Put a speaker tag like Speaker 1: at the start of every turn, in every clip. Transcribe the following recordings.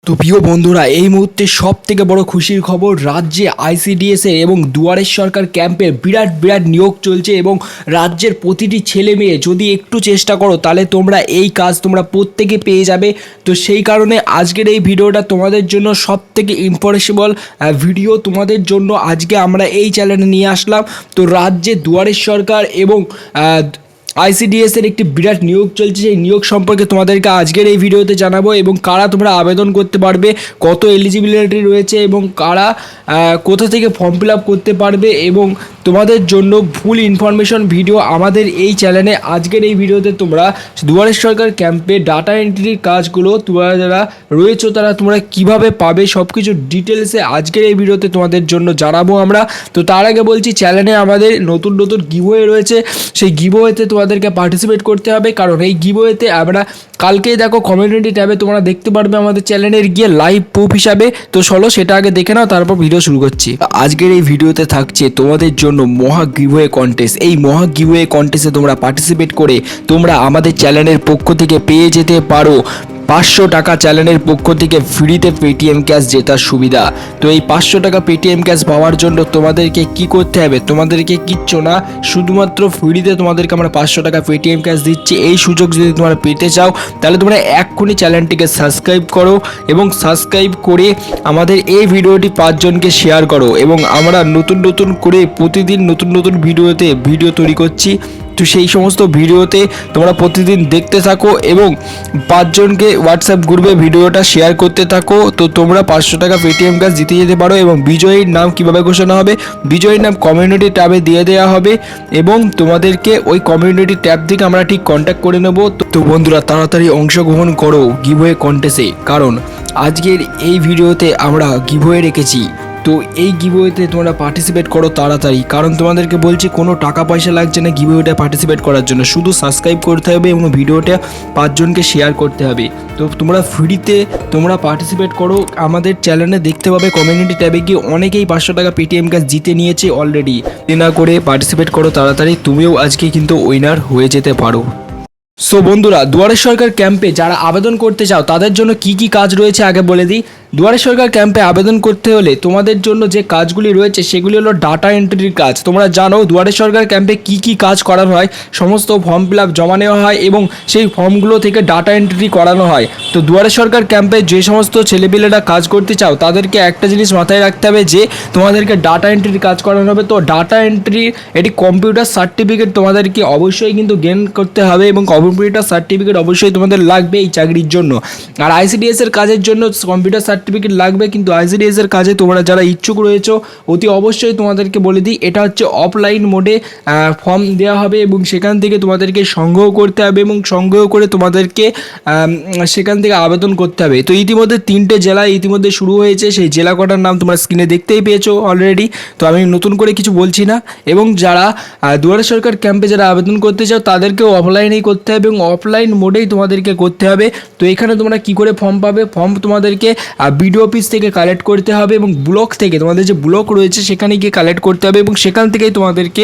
Speaker 1: তো প্রিয় বন্ধুরা, এই মুহূর্তে সব থেকে বড় খুশির খবর, রাজ্যে আইসিডিএস এবং দুয়ারের সরকার ক্যাম্পে বিরাট নিয়োগ চলছে এবং রাজ্যের প্রতিটি ছেলে মেয়ে যদি একটু চেষ্টা করো তাহলে তোমরা এই কাজ তোমরা প্রত্যেকে পেয়ে যাবে। তো সেই কারণে আজকের এই ভিডিওটা তোমাদের জন্য সব থেকে ইম্পরেশনেবল ভিডিও তোমাদের জন্য আজকে আমরা এই চ্যানেলে নিয়ে আসলাম। তো রাজ্যে দুয়ারের সরকার এবং আইসিডিএস এর একটি বিরাট নিয়োগ চলছে, সেই নিয়োগ সম্পর্কে তোমাদেরকে আজকের এই ভিডিওতে জানাবো এবং কারা তোমরা আবেদন করতে পারবে, কত এলিজিবিলিটি রয়েছে এবং কারা কোথা থেকে ফর্ম ফিল আপ করতে পারবে এবং তোমাদের জন্য ফুল ইনফরমেশন ভিডিও আমাদের এই চ্যানেলে। আজকের এই ভিডিওতে তোমরা দুয়ারের সরকার ক্যাম্পে ডাটা এন্ট্রির কাজগুলো তোমরা যারা রয়েছে তারা তোমরা কিভাবে পাবে সব কিছু ডিটেলসে আজকের এই ভিডিওতে তোমাদের জন্য জানাবো আমরা। তো তার আগে বলছি, চ্যানেলে আমাদের নতুন গিভওয়ে রয়েছে, সেই গিভওয়েতে তোমাদেরকে পার্টিসিপেট করতে হবে, কারণ এই গিভওয়েতে আমরা কালকেই দেখো কমিউনিটি ট্যাবে তোমরা দেখতে পারবে আমাদের চ্যানেলের গিয়ে লাইভ প্রুফ হিসাবে। তো চলো সেটা আগে দেখে নাও, তারপর ভিডিও শুরু করছি। আজকের এই ভিডিওতে থাকছে তোমাদের জন্য মহা গিভওয়ে কন্টেস্ট। এই মহা গিভওয়ে কন্টেস্টে তোমরা পার্টিসিপেট করে তোমরা আমাদের চ্যানেলের পক্ষ থেকে পেয়ে যেতে পারো 500 টাকা চ্যানেলের পক্ষ থেকে ফ্রিতে পেটিএম ক্যাশ জেতার সুবিধা। তো এই 500 টাকা পেটিএম ক্যাশ পাওয়ার জন্য তোমাদেরকে কি করতে হবে, তোমাদেরকে কিচ্ছু না, শুধুমাত্র ফ্রিতে তোমাদেরকে আমরা 500 টাকা পেটিএম ক্যাশ দিচ্ছি। এই সুযোগ যদি তোমরা পেতে চাও তাহলে তোমরা এক্ষুনি চ্যানেলটিকে সাবস্ক্রাইব করো এবং সাবস্ক্রাইব করে আমাদের এই ভিডিওটি 5 জনকে শেয়ার করো এবং আমরা নতুন করে প্রতিদিন নতুন ভিডিও তৈরি করছি। তো সেই সমস্ত ভিডিওতে তোমরা প্রতিদিন দেখতে থাকো এবং 5 জনকে হোয়াটসঅ্যাপ গ্রুপে ভিডিওটা শেয়ার করতে থাকো। তো তোমরা 500 টাকা পেটিএম ক্যাশ জিতে যেতে পারো এবং বিজয়ীর নাম কিভাবে ঘোষণা হবে, বিজয়ীর নাম কমিউনিটি ট্যাবে দিয়ে দেওয়া হবে এবং তোমাদেরকে ওই কমিউনিটি ট্যাব থেকে আমরা ঠিক কন্ট্যাক্ট করে নেব। তো বন্ধুরা, তাড়াতাড়ি অংশগ্রহণ করো গিভওয়ে কন্টেস্টে, কারণ আজকের এই ভিডিওতে আমরা গিভওয়ে রেখেছি। তো এই গিভওয়েতে তোমরা পার্টিসিপেট করো তাড়াতাড়ি, কারণ তোমাদেরকে বলছি কোনো টাকা পয়সা লাগছে না গিভওয়েটা পার্টিসিপেট করার জন্য, শুধু সাবস্ক্রাইব করতে হবে এবং ভিডিওটা 5 জনকে শেয়ার করতে হবে। তো তোমরা ফ্রিতে তোমরা পার্টিসিপেট করো, আমাদের চ্যানেলে দেখতে পাবে কমিউনিটি ট্যাবে গিয়ে অনেকেই 500 টাকা পেটিএম ক্যাশ জিতে নিয়েছে অলরেডি। না করে পার্টিসিপেট করো তাড়াতাড়ি, তুমিও আজকে কিন্তু উইনার হয়ে যেতে পারো। সো বন্ধুরা, দুয়ারের সরকার ক্যাম্পে যারা আবেদন করতে চাও তাদের জন্য কি কাজ রয়েছে আগে বলে দিই। দুয়ারের সরকার ক্যাম্পে আবেদন করতে হলে তোমাদের জন্য যে কাজগুলি রয়েছে সেগুলি হলো ডাটা এন্ট্রির কাজ। তোমরা জানো দুয়ারের সরকার ক্যাম্পে কি কাজ করানো হয়, সমস্ত ফর্ম ফিল আপ জমা নেওয়া হয় এবং সেই ফর্মগুলো থেকে ডাটা এন্ট্রি করানো হয়। তো দুয়ারের সরকার ক্যাম্পে যে সমস্ত ছেলেপিলেরা কাজ করতে চাও তাদেরকে একটা জিনিস মাথায় রাখতে হবে যে তোমাদেরকে ডাটা এন্ট্রির কাজ করানো হবে। তো ডাটা এন্ট্রি এটি কম্পিউটার সার্টিফিকেট তোমাদেরকে অবশ্যই কিন্তু গেইন করতে হবে এবং কম্পিউটার সার্টিফিকেট অবশ্যই তোমাদের লাগবে এই চাকরির জন্য। আর আইসিডিএস এর কাজের জন্য কম্পিউটার সার্টিফিকেট লাগবে, কিন্তু আইসিডিএস এর কাজে তোমরা যারা ইচ্ছুক রয়েছো অতি অবশ্যই তোমাদেরকে বলে দিই এটা হচ্ছে অফলাইন মোডে ফর্ম দেওয়া হবে এবং সেখান থেকে তোমাদেরকে সংগ্রহ করতে হবে এবং সংগ্রহ করে তোমাদেরকে সেখান থেকে আবেদন করতে হবে। তো ইতিমধ্যে 3টে জেলায় ইতিমধ্যে শুরু হয়েছে, সেই জেলা কটার নাম তোমরা স্ক্রিনে দেখতেই পেয়েছো অলরেডি, তো আমি নতুন করে কিছু বলছি না। এবং যারা দুয়ারের সরকার ক্যাম্পে যারা আবেদন করতে চাও তাদেরকেও অফলাইনেই করতে হবে এবং অফলাইন মোডেই তোমাদেরকে করতে হবে। তো এখানে তোমরা কি করে ফর্ম পাবে, ফর্ম তোমাদেরকে বিডিও অফিস থেকে কালেক্ট করতে হবে এবং ব্লক থেকে তোমাদের যে ব্লক রয়েছে সেখানে গিয়ে কালেক্ট করতে হবে এবং সেখান থেকেই তোমাদেরকে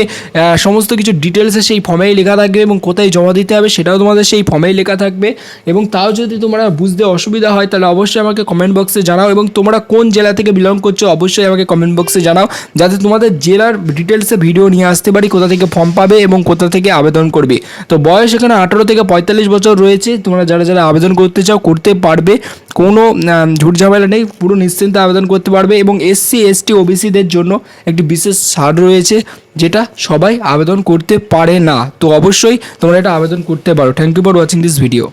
Speaker 1: সমস্ত কিছু ডিটেলসে সেই ফর্মেই লেখা থাকবে এবং কোথায় জমা দিতে হবে সেটাও তোমাদের সেই ফর্মেই লেখা থাকবে। এবং তাও যদি তোমরা বুঝতে অসুবিধা হয় তাহলে অবশ্যই আমাকে কমেন্ট বক্সে জানাও এবং তোমরা কোন জেলা থেকে বিলং করছো অবশ্যই আমাকে কমেন্ট বক্সে জানাও, যাতে তোমাদের জেলার ডিটেলসে ভিডিও নিয়ে আসতে পারি, কোথা থেকে ফর্ম পাবে এবং কোথা থেকে আবেদন করবে। তো বয়স এখানে 18 থেকে 45 বছর রয়েছে, তোমরা যারা আবেদন করতে চাও করতে পারবে, কোনো ঝুট ঝামেলা নেই, পুরো নিশ্চিন্তে আবেদন করতে পারবে। এবং এসসি এসটি ওবিসিদের জন্য একটি বিশেষ ছাড় রয়েছে যেটা সবাই আবেদন করতে পারে না। তো অবশ্যই তোমরা এটা আবেদন করতে পারো। Thank you for watching this video.